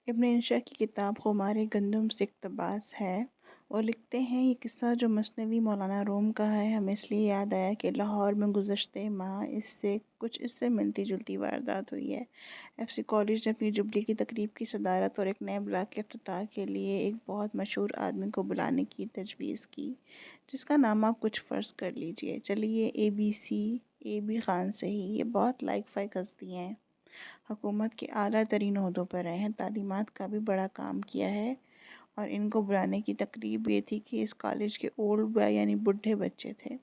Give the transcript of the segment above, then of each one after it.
ابن انشا کی کتاب خمار گندم سے اقتباس ہے۔ وہ لکھتے ہیں یہ قصہ جو مثنوی مولانا روم کا ہے ہمیں اس لیے یاد آیا کہ لاہور میں گزشتہ ماہ اس سے ملتی جلتی واردات ہوئی ہے۔ ایف سی کالج نے اپنی جبلی کی تقریب کی صدارت اور ایک نئے بلاک کے افتتاح کے لیے ایک بہت مشہور آدمی کو بلانے کی تجویز کی، جس کا نام آپ کچھ فرض کر لیجئے۔ چلیے اے بی خان سے ہی۔ یہ بہت لائق فائق ہستی ہیں، حکومت کے اعلیٰ ترین عہدوں پر رہے ہیں، تعلیمات کا بھی بڑا کام کیا ہے، اور ان کو بلانے کی تقریب یہ تھی کہ اس کالج کے اولڈ بوائے یعنی بڈھے بچے تھے۔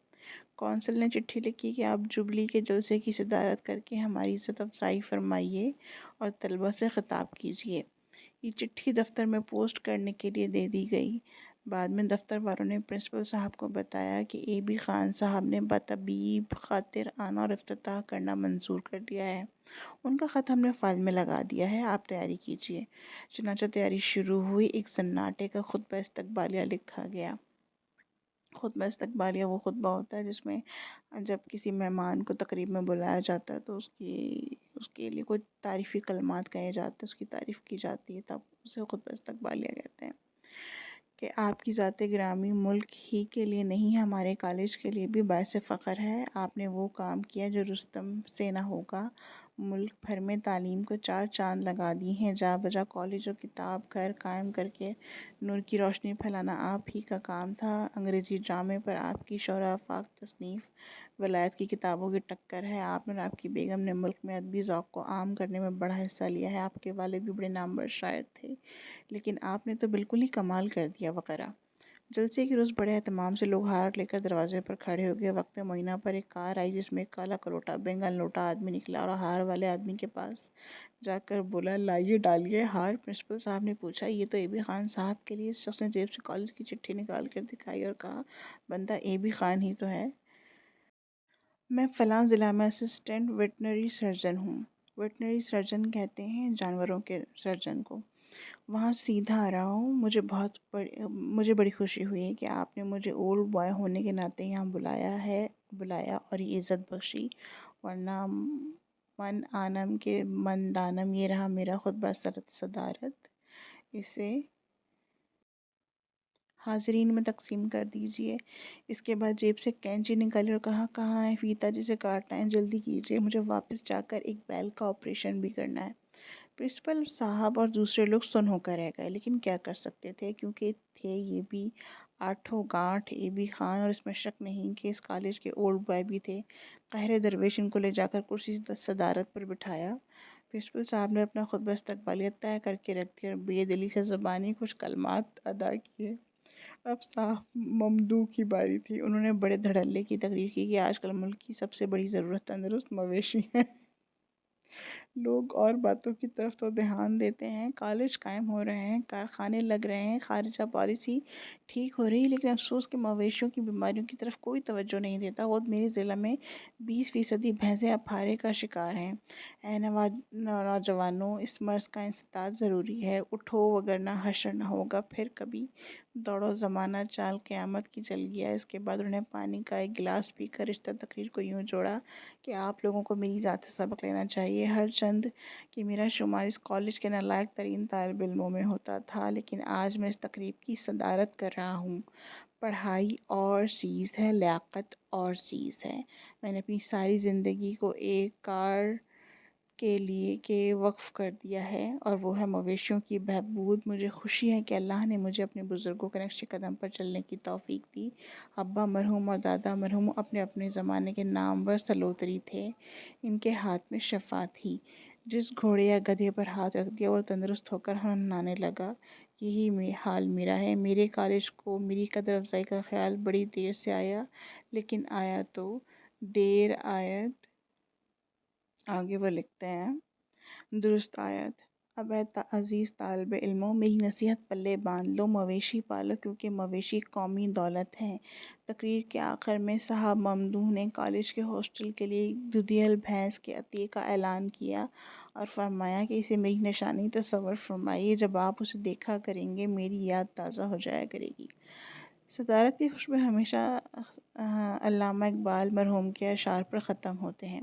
کونسل نے چٹھی لکھی کہ آپ جبلی کے جلسے کی صدارت کر کے ہماری عزت افزائی فرمائیے اور طلبہ سے خطاب کیجیے۔ یہ چٹھی دفتر میں پوسٹ کرنے کے لیے دے دی گئی۔ بعد میں دفتر والوں نے پرنسپل صاحب کو بتایا کہ اے بی خان صاحب نے بطبیب خاطر آنا اور افتتاح کرنا منظور کر لیا ہے۔ ان کا خط ہم نے فائل میں لگا دیا ہے، آپ تیاری کیجیے۔ چنانچہ تیاری شروع ہوئی۔ ایک سناٹے کا خطبہ استقبالیہ لکھا گیا۔ خطبہ استقبالیہ وہ خطبہ ہوتا ہے جس میں جب کسی مہمان کو تقریب میں بلایا جاتا ہے تو اس کے لیے کوئی تعریفی کلمات کہے جاتے ہیں، اس کی تعریف کی جاتی ہے، تب اسے خطبہ استقبالیہ کہتے ہیں۔ کہ آپ کی ذات گرامی ملک ہی کے لیے نہیں ہمارے کالج کے لیے بھی باعث فخر ہے۔ آپ نے وہ کام کیا جو رستم سے نہ ہوگا۔ ملک بھر میں تعلیم کو چار چاند لگا دی ہیں۔ جا بجا کالج اور کتاب گھر قائم کر کے نور کی روشنی پھیلانا آپ ہی کا کام تھا۔ انگریزی ڈرامے پر آپ کی شرح آفاق تصنیف ولایت کی کتابوں کی ٹکر ہے۔ آپ اور آپ کی بیگم نے ملک میں ادبی ذوق کو عام کرنے میں بڑا حصہ لیا ہے۔ آپ کے والد بھی بڑے نامور شاعر تھے، لیکن آپ نے تو بالکل ہی کمال کر دیا وغیرہ۔ جلسے کے روز بڑے اہتمام سے لوگ ہار لے کر دروازے پر کھڑے ہو گئے۔ وقت معینہ پر ایک کار آئی جس میں ایک کالا کلوٹا بینگن لوٹا آدمی نکلا اور ہار والے آدمی کے پاس جا کر بولا، لائیے ڈالیے ہار۔ پرنسپل صاحب نے پوچھا، یہ تو اے بی خان صاحب کے لیے؟ اس شخص نے جیب سے کالج کی چٹھی نکال کر دکھائی اور کہا، بندہ اے بی خان ہی تو ہے۔ میں فلاں ضلع میں اسسٹنٹ ویٹنری سرجن ہوں۔ ویٹنری سرجن کہتے ہیں جانوروں کے سرجن کو۔ وہاں سیدھا آ رہا ہوں۔ مجھے بڑی خوشی ہوئی کہ آپ نے مجھے اولڈ بوائے ہونے کے ناطے یہاں بلایا اور یہ عزت بخشی، ورنہ من آنم کے من دانم۔ یہ رہا میرا خطبہ صدارت، اسے حاضرین میں تقسیم کر دیجئے۔ اس کے بعد جیب سے کینچی نکالی اور کہا، کہاں ہے فیتا جسے کاٹنا ہے؟ جلدی کیجئے، مجھے واپس جا کر ایک بیل کا آپریشن بھی کرنا ہے۔ پرنسپل صاحب اور دوسرے لوگ سن ہو کر رہ گئے، لیکن کیا کر سکتے تھے، کیونکہ تھے یہ بھی آٹھوں گانٹھ اے بی خان، اور اس میں شک نہیں کہ اس کالج کے اولڈ بوائے بھی تھے۔ قہر درویش ان کو لے جا کر کرسی صدارت پر بٹھایا۔ پرنسپل صاحب نے اپنا خطبہ استقبالیہ طے کر کے رکھ دیا اور بے دلی سے زبانی کچھ کلمات ادا کیے۔ اب صاحب ممدوح کی باری تھی۔ انہوں نے بڑے دھڑلے کی تقریر کی کہ آج کل ملک کی سب سے بڑی ضرورت تندرست مویشی ہے۔ لوگ اور باتوں کی طرف تو دھیان دیتے ہیں، کالج قائم ہو رہے ہیں، کارخانے لگ رہے ہیں، خارجہ پالیسی ٹھیک ہو رہی ہے، لیکن افسوس کہ مویشیوں کی بیماریوں کی طرف کوئی توجہ نہیں دیتا۔ خود میرے ضلع میں 20% بھینسیں اپھارے کا شکار ہیں۔ اے نوجوانوں، اس مرض کا انسداد ضروری ہے، اٹھو وگرنہ حشر نہ ہوگا پھر کبھی۔ دوڑو زمانہ چال قیامت کی چل گیا۔ اس کے بعد انہوں نے پانی کا ایک گلاس پی کر رشتہ تقریر کو یوں جوڑا کہ آپ لوگوں کو میری ذات سے سبق لینا چاہیے، ہر چند کہ میرا شمار اس کالج کے نالائق ترین طالب علموں میں ہوتا تھا، لیکن آج میں اس تقریب کی صدارت کر رہا ہوں۔ پڑھائی اور چیز ہے، لیاقت اور چیز ہے۔ میں نے اپنی ساری زندگی کو ایک کار کے لیے وقف کر دیا ہے، اور وہ ہے مویشیوں کی بہبود۔ مجھے خوشی ہے کہ اللہ نے مجھے اپنے بزرگوں کے نقش قدم پر چلنے کی توفیق دی۔ ابا مرحوم اور دادا مرحوم اپنے اپنے زمانے کے نامور سلوتری تھے، ان کے ہاتھ میں شفا تھی۔ جس گھوڑے یا گدھے پر ہاتھ رکھ دیا وہ تندرست ہو کر ہنہنانے لگا۔ یہی حال میرا ہے۔ میرے کالج کو میری قدر افزائی کا خیال بڑی دیر سے آیا، لیکن آیا تو دیر آید۔ آگے وہ لکھتے ہیں، درست آیت۔ اب اے عزیز طالب علموں، میری نصیحت پلے باندھ لو، مویشی پالو، کیونکہ مویشی قومی دولت ہیں۔ تقریر کے آخر میں صاحب ممدوح نے کالج کے ہاسٹل کے لیے دودھیل بھینس کے عطیے کا اعلان کیا اور فرمایا کہ اسے میری نشانی تصور فرمائیے، جب آپ اسے دیکھا کریں گے میری یاد تازہ ہو جایا کرے گی۔ صدارت کی خوشبو ہمیشہ علامہ اقبال مرحوم کے اشعار پر ختم ہوتے ہیں۔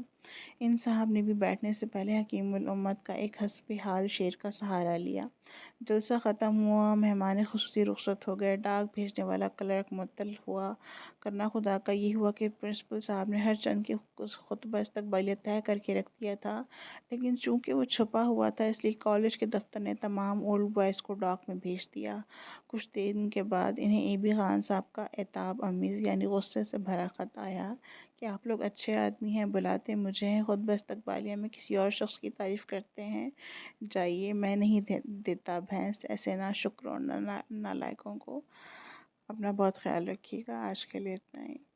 ان صاحب نے بھی بیٹھنے سے پہلے حکیم الامت کا ایک حسب حال شعر کا سہارا لیا۔ جلسہ ختم ہوا، مہمان خصوصی رخصت ہو گئے، ڈاک بھیجنے والا کلرک معطل ہوا۔ کرنا خدا کا یہ ہوا کہ پرنسپل صاحب نے ہر چند کی خطبہ استقبالیہ طے کر کے رکھ دیا تھا، لیکن چونکہ وہ چھپا ہوا تھا اس لیے کالج کے دفتر نے تمام اولڈ بوائز کو ڈاک میں بھیج دیا۔ کچھ دن کے بعد انہیں اے بی خان صاحب کا عتاب آمیز یعنی غصے سے بھرا خط آیا کہ آپ لوگ اچھے آدمی ہیں، بلاتے مجھے ہیں، خطبہ استقبالیہ میں کسی اور شخص کی تعریف کرتے ہیں، جائیے، میں نہیں دیتا بھینس ایسے ناشکروں نالائقوں کو۔ اپنا بہت خیال رکھیے گا۔ آج کے لیے اتنا ہی۔